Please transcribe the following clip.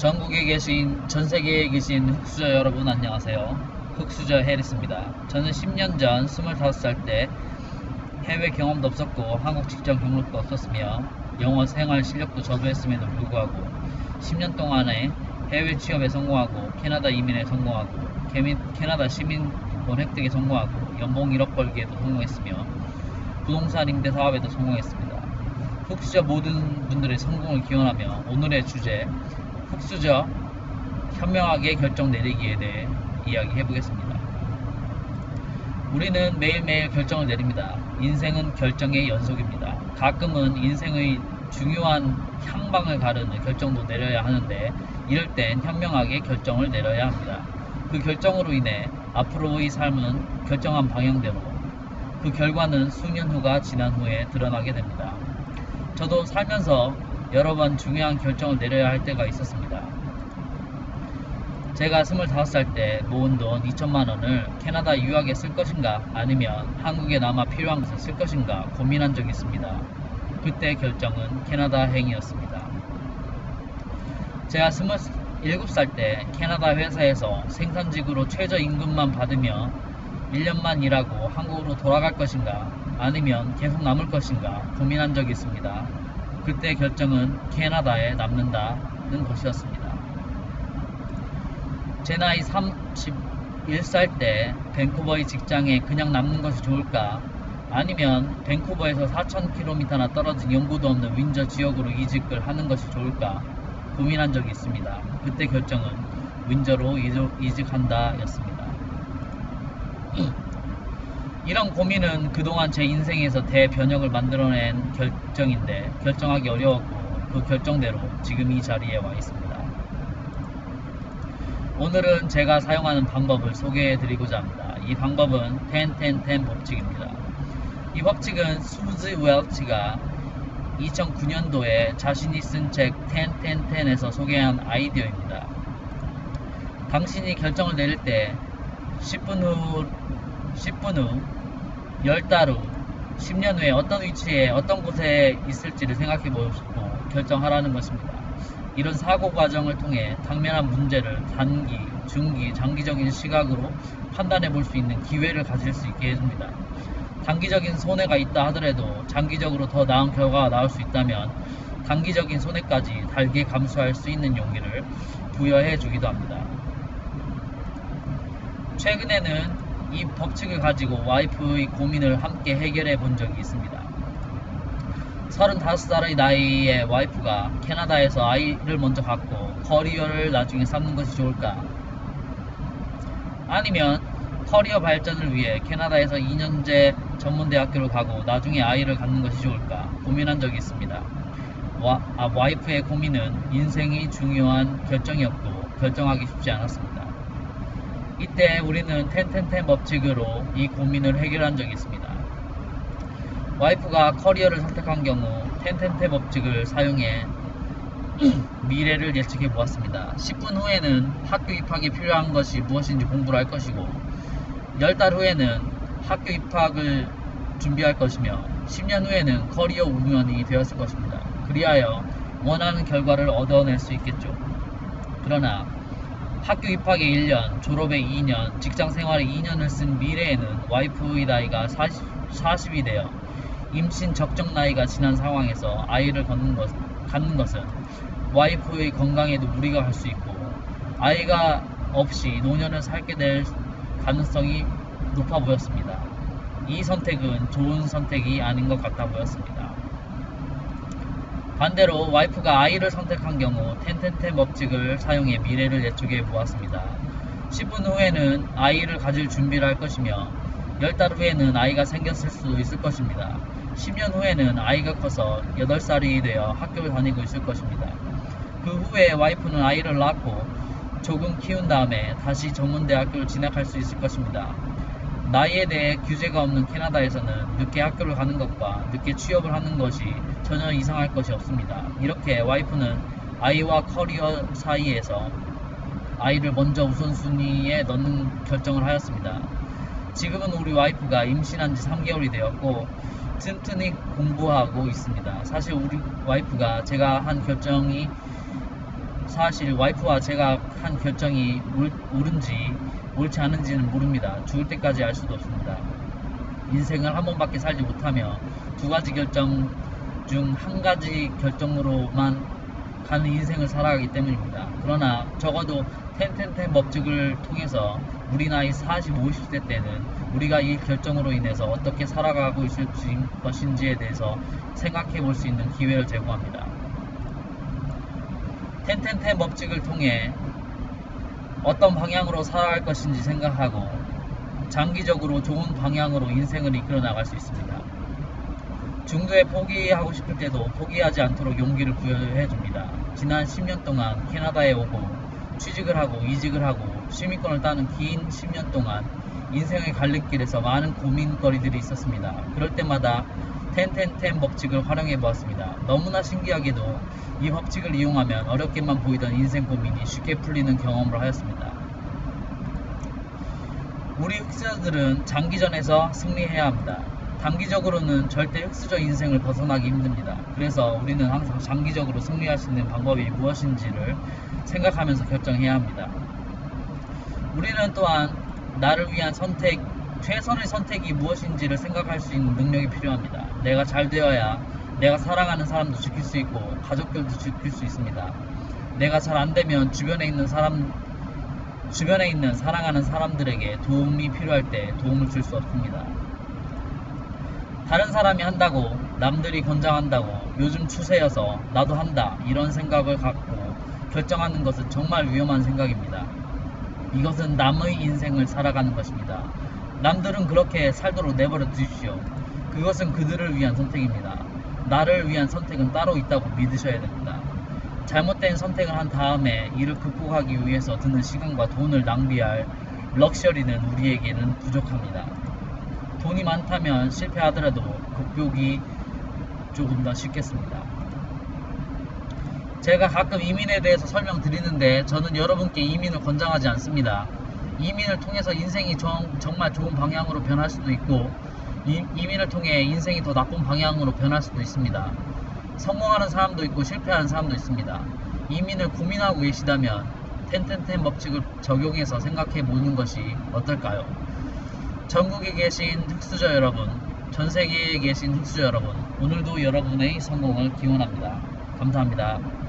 전 세계에 계신 흑수저 여러분 안녕하세요. 흑수저 해리스입니다. 저는 10년 전 25살 때 해외 경험도 없었고 한국 직장 경력도 없었으며 영어 생활 실력도 저조했음에도 불구하고 10년 동안에 해외 취업에 성공하고 캐나다 이민에 성공하고 캐나다 시민권 획득에 성공하고 연봉 1억 벌기에도 성공했으며 부동산 임대 사업에도 성공했습니다. 흑수저 모든 분들의 성공을 기원하며 오늘의 주제 흑수저 현명하게 결정 내리기에 대해 이야기해 보겠습니다. 우리는 매일매일 결정을 내립니다. 인생은 결정의 연속입니다. 가끔은 인생의 중요한 향방을 가르는 결정도 내려야 하는데 이럴 땐 현명하게 결정을 내려야 합니다. 그 결정으로 인해 앞으로의 삶은 결정한 방향대로 그 결과는 수년 후가 지난 후에 드러나게 됩니다. 저도 살면서 여러 번 중요한 결정을 내려야 할 때가 있었습니다. 제가 25살 때 모은 돈 2천만 원을 캐나다 유학에 쓸 것인가 아니면 한국에 남아 필요한 것을 쓸 것인가 고민한 적이 있습니다. 그때 결정은 캐나다행이었습니다. 제가 27살 때 캐나다 회사에서 생산직으로 최저임금만 받으며 1년만 일하고 한국으로 돌아갈 것인가 아니면 계속 남을 것인가 고민한 적이 있습니다. 그때 결정은 캐나다에 남는다는 것이었습니다. 제 나이 31살 때 밴쿠버의 직장에 그냥 남는 것이 좋을까 아니면 밴쿠버에서 4,000km나 떨어진 연고도 없는 윈저 지역으로 이직을 하는 것이 좋을까 고민한 적이 있습니다. 그때 결정은 윈저로 이직한다 였습니다. 이런 고민은 그동안 제 인생에서 대변혁을 만들어낸 결정인데 결정하기 어려웠고 그 결정대로 지금 이 자리에 와 있습니다. 오늘은 제가 사용하는 방법을 소개해 드리고자 합니다. 이 방법은 10-10-10 법칙입니다. 이 법칙은 수즈 웰치가 2009년도에 자신이 쓴 책 10-10-10에서 소개한 아이디어입니다. 당신이 결정을 내릴 때 10분 후 10달 후, 10년 후에 어떤 위치에 어떤 곳에 있을지를 생각해 보시고 결정하라는 것입니다. 이런 사고 과정을 통해 당면한 문제를 단기, 중기, 장기적인 시각으로 판단해 볼 수 있는 기회를 가질 수 있게 해줍니다. 단기적인 손해가 있다 하더라도 장기적으로 더 나은 결과가 나올 수 있다면 단기적인 손해까지 달게 감수할 수 있는 용기를 부여해 주기도 합니다. 최근에는 이 법칙을 가지고 와이프의 고민을 함께 해결해 본 적이 있습니다. 35살의 나이에 와이프가 캐나다에서 아이를 먼저 갖고 커리어를 나중에 쌓는 것이 좋을까? 아니면 커리어 발전을 위해 캐나다에서 2년제 전문대학교를 가고 나중에 아이를 갖는 것이 좋을까? 고민한 적이 있습니다. 와이프의 고민은 인생이 중요한 결정이었고 결정하기 쉽지 않았습니다. 이때 우리는 10-10-10 법칙으로 이 고민을 해결한 적이 있습니다. 와이프가 커리어를 선택한 경우 10-10-10 법칙을 사용해 미래를 예측해 보았습니다. 10분 후에는 학교 입학에 필요한 것이 무엇인지 공부를 할 것이고 10달 후에는 학교 입학을 준비할 것이며 10년 후에는 커리어 우먼이 되었을 것입니다. 그리하여 원하는 결과를 얻어낼 수 있겠죠. 그러나 학교 입학에 1년, 졸업에 2년, 직장생활에 2년을 쓴 미래에는 와이프의 나이가 40이 되어 임신 적정 나이가 지난 상황에서 아이를 갖는 것은 와이프의 건강에도 무리가 갈 수 있고 아이가 없이 노년을 살게 될 가능성이 높아 보였습니다. 이 선택은 좋은 선택이 아닌 것 같아 보였습니다. 반대로 와이프가 아이를 선택한 경우 10-10-10 법칙을 사용해 미래를 예측해 보았습니다. 10분 후에는 아이를 가질 준비를 할 것이며 10달 후에는 아이가 생겼을 수도 있을 것입니다. 10년 후에는 아이가 커서 8살이 되어 학교를 다니고 있을 것입니다. 그 후에 와이프는 아이를 낳고 조금 키운 다음에 다시 전문대학교를 진학할 수 있을 것입니다. 나이에 대해 규제가 없는 캐나다에서는 늦게 학교를 가는 것과 늦게 취업을 하는 것이 전혀 이상할 것이 없습니다. 이렇게 와이프는 아이와 커리어 사이에서 아이를 먼저 우선순위에 넣는 결정을 하였습니다. 지금은 우리 와이프가 임신한 지 3개월이 되었고 튼튼히 공부하고 있습니다. 사실 우리 와이프가 제가 한 결정이 사실 와이프와 제가 한 결정이 옳은지 옳지 않은지는 모릅니다. 죽을 때까지 알 수도 없습니다. 인생을 한 번밖에 살지 못하며 두 가지 결정 중 한 가지 결정으로만 가는 인생을 살아가기 때문입니다. 그러나 적어도 텐텐텐 법칙을 통해서 우리 나이 40, 50대 때는 우리가 이 결정으로 인해서 어떻게 살아가고 있을 것인지에 대해서 생각해 볼 수 있는 기회를 제공합니다. 텐텐텐 법칙을 통해 어떤 방향으로 살아갈 것인지 생각하고 장기적으로 좋은 방향으로 인생을 이끌어 나갈 수 있습니다. 중도에 포기하고 싶을 때도 포기하지 않도록 용기를 부여해 줍니다. 지난 10년 동안 캐나다에 오고 취직을 하고 이직을 하고 시민권을 따는 긴 10년 동안 인생의 갈림길에서 많은 고민거리들이 있었습니다. 그럴 때마다 텐텐텐 법칙을 활용해 보았습니다. 너무나 신기하게도 이 법칙을 이용하면 어렵게만 보이던 인생 고민이 쉽게 풀리는 경험을 하였습니다. 우리 흑수저들은 장기전에서 승리해야 합니다. 단기적으로는 절대 흑수저 인생을 벗어나기 힘듭니다. 그래서 우리는 항상 장기적으로 승리할 수 있는 방법이 무엇인지를 생각하면서 결정해야 합니다. 우리는 또한 나를 위한 선택, 최선의 선택이 무엇인지를 생각할 수 있는 능력이 필요합니다. 내가 잘 되어야 내가 사랑하는 사람도 지킬 수 있고 가족들도 지킬 수 있습니다. 내가 잘 안되면 주변에 있는 사랑하는 사람들에게 도움이 필요할 때 도움을 줄 수 없습니다. 다른 사람이 한다고, 남들이 권장한다고, 요즘 추세여서 나도 한다 이런 생각을 갖고 결정하는 것은 정말 위험한 생각입니다. 이것은 남의 인생을 살아가는 것입니다. 남들은 그렇게 살도록 내버려 두십시오. 그것은 그들을 위한 선택입니다. 나를 위한 선택은 따로 있다고 믿으셔야 됩니다. 잘못된 선택을 한 다음에 이를 극복하기 위해서 드는 시간과 돈을 낭비할 럭셔리는 우리에게는 부족합니다. 돈이 많다면 실패하더라도 극복이 조금 더 쉽겠습니다. 제가 가끔 이민에 대해서 설명드리는데 저는 여러분께 이민을 권장하지 않습니다. 이민을 통해서 인생이 정말 좋은 방향으로 변할 수도 있고 이민을 통해 인생이 더 나쁜 방향으로 변할 수도 있습니다. 성공하는 사람도 있고 실패하는 사람도 있습니다. 이민을 고민하고 계시다면 텐텐텐 법칙을 적용해서 생각해 보는 것이 어떨까요? 전국에 계신 흑수저 여러분, 전세계에 계신 흑수저 여러분, 오늘도 여러분의 성공을 기원합니다. 감사합니다.